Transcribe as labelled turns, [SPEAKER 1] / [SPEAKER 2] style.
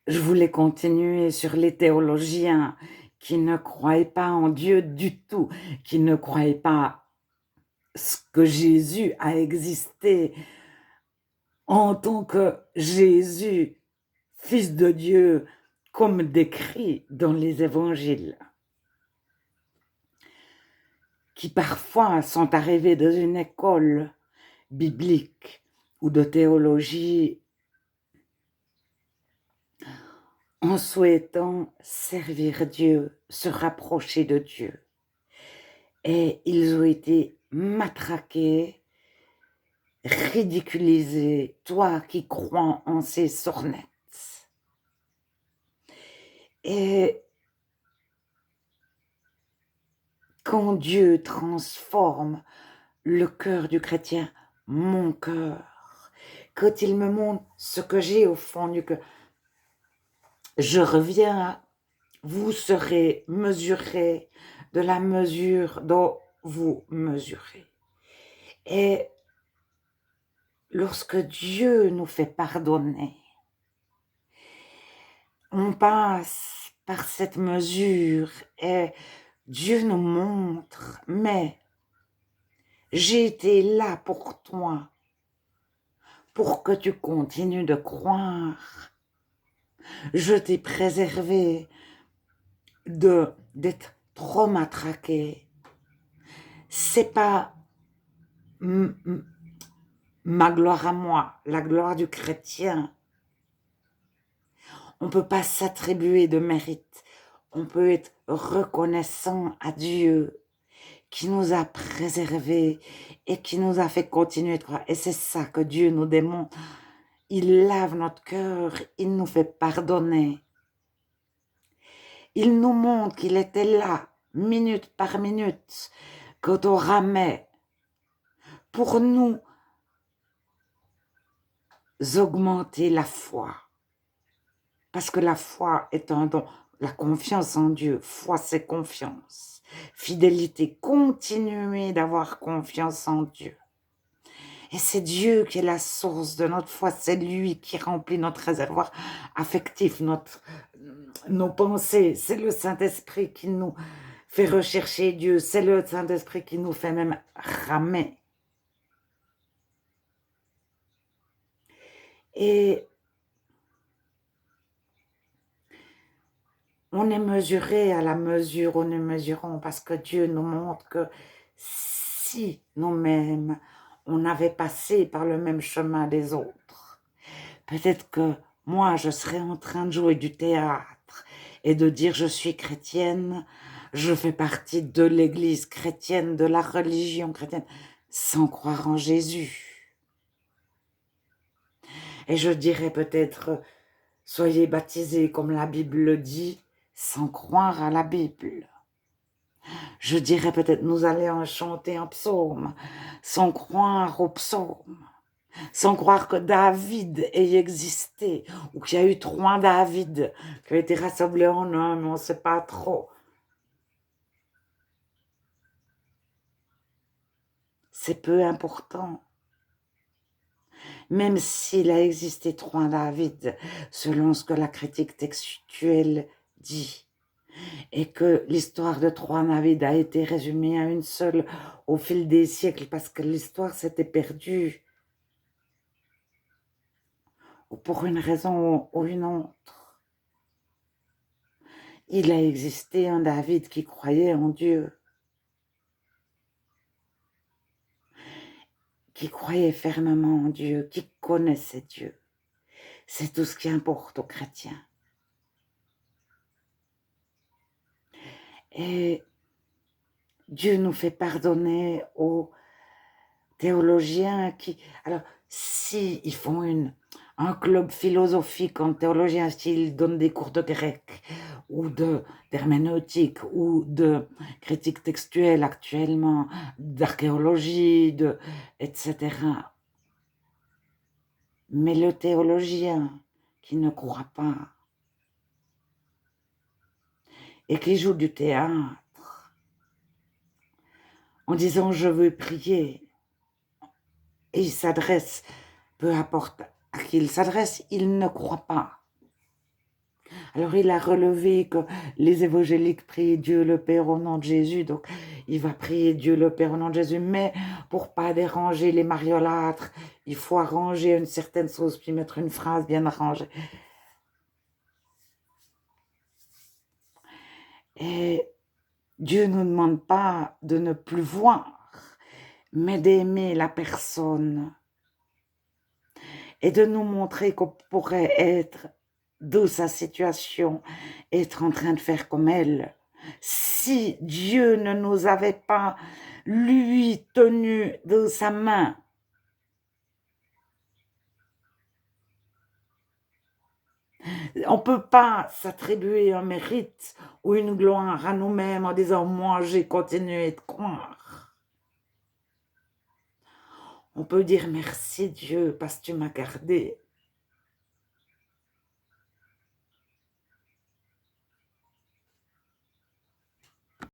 [SPEAKER 1] je voulais continuer sur les théologiens qui ne croyaient pas en Dieu du tout, qui ne croyaient pas ce que Jésus a existé en tant que Jésus, Fils de Dieu, comme décrit dans les évangiles, qui parfois sont arrivés dans une école biblique ou de théologie en souhaitant servir Dieu, se rapprocher de Dieu. Et ils ont été matraqués, ridiculisés, toi qui crois en ces sornettes. Et quand Dieu transforme le cœur du chrétien, mon cœur, quand il me montre ce que j'ai au fond du cœur, je reviens à vous serez mesurés de la mesure dont vous mesurez. Et lorsque Dieu nous fait pardonner, on passe par cette mesure et Dieu nous montre, mais j'ai été là pour toi, pour que tu continues de croire. Je t'ai préservé d'être trop matraqué. C'est pas ma gloire à moi, la gloire du chrétien. On ne peut pas s'attribuer de mérite. On peut être reconnaissant à Dieu qui nous a préservés et qui nous a fait continuer de croire. Et c'est ça que Dieu nous démontre. Il lave notre cœur, il nous fait pardonner. Il nous montre qu'il était là, minute par minute, quand on ramait, pour nous augmenter la foi. Parce que la foi est un don. La confiance en Dieu, foi c'est confiance. Fidélité, continuer d'avoir confiance en Dieu. Et c'est Dieu qui est la source de notre foi, c'est lui qui remplit notre réservoir affectif, nos pensées. C'est le Saint-Esprit qui nous fait rechercher Dieu, c'est le Saint-Esprit qui nous fait même ramer. Et on est mesuré à la mesure où nous mesurons, parce que Dieu nous montre que si nous-mêmes, on avait passé par le même chemin des autres, peut-être que moi, je serais en train de jouer du théâtre et de dire je suis chrétienne, je fais partie de l'église chrétienne, de la religion chrétienne, sans croire en Jésus. Et je dirais peut-être, soyez baptisés comme la Bible le dit, sans croire à la Bible. Je dirais peut-être, nous allons chanter un psaume, sans croire au psaume, sans croire que David ait existé, ou qu'il y a eu 3 David qui ont été rassemblés en un, mais on ne sait pas trop. C'est peu important. Même s'il a existé 3 David, selon ce que la critique textuelle dit, et que l'histoire de 3 David a été résumée à une seule au fil des siècles, parce que l'histoire s'était perdue, ou pour une raison ou une autre. Il a existé un David qui croyait en Dieu, qui croyait fermement en Dieu, qui connaissait Dieu. C'est tout ce qui importe aux chrétiens. Et Dieu nous fait pardonner aux théologiens qui... Alors, si ils font un club philosophique en théologien, s'ils donnent des cours de grec ou d'herméneutique ou de critique textuelle actuellement, d'archéologie, etc. Mais le théologien qui ne croit pas et qui joue du théâtre en disant « je veux prier », et il s'adresse, peu importe à qui il s'adresse, il ne croit pas. Alors il a relevé que les évangéliques prient Dieu le Père au nom de Jésus, donc il va prier Dieu le Père au nom de Jésus, mais pour pas déranger les mariolâtres, il faut arranger une certaine chose, puis mettre une phrase bien arrangée. Et Dieu ne nous demande pas de ne plus voir, mais d'aimer la personne et de nous montrer qu'on pourrait être dans sa situation, être en train de faire comme elle. Si Dieu ne nous avait pas, lui, tenu de sa main, on ne peut pas s'attribuer un mérite ou une gloire à nous-mêmes en disant « moi, j'ai continué de croire ». On peut dire « merci Dieu parce que tu m'as gardé ».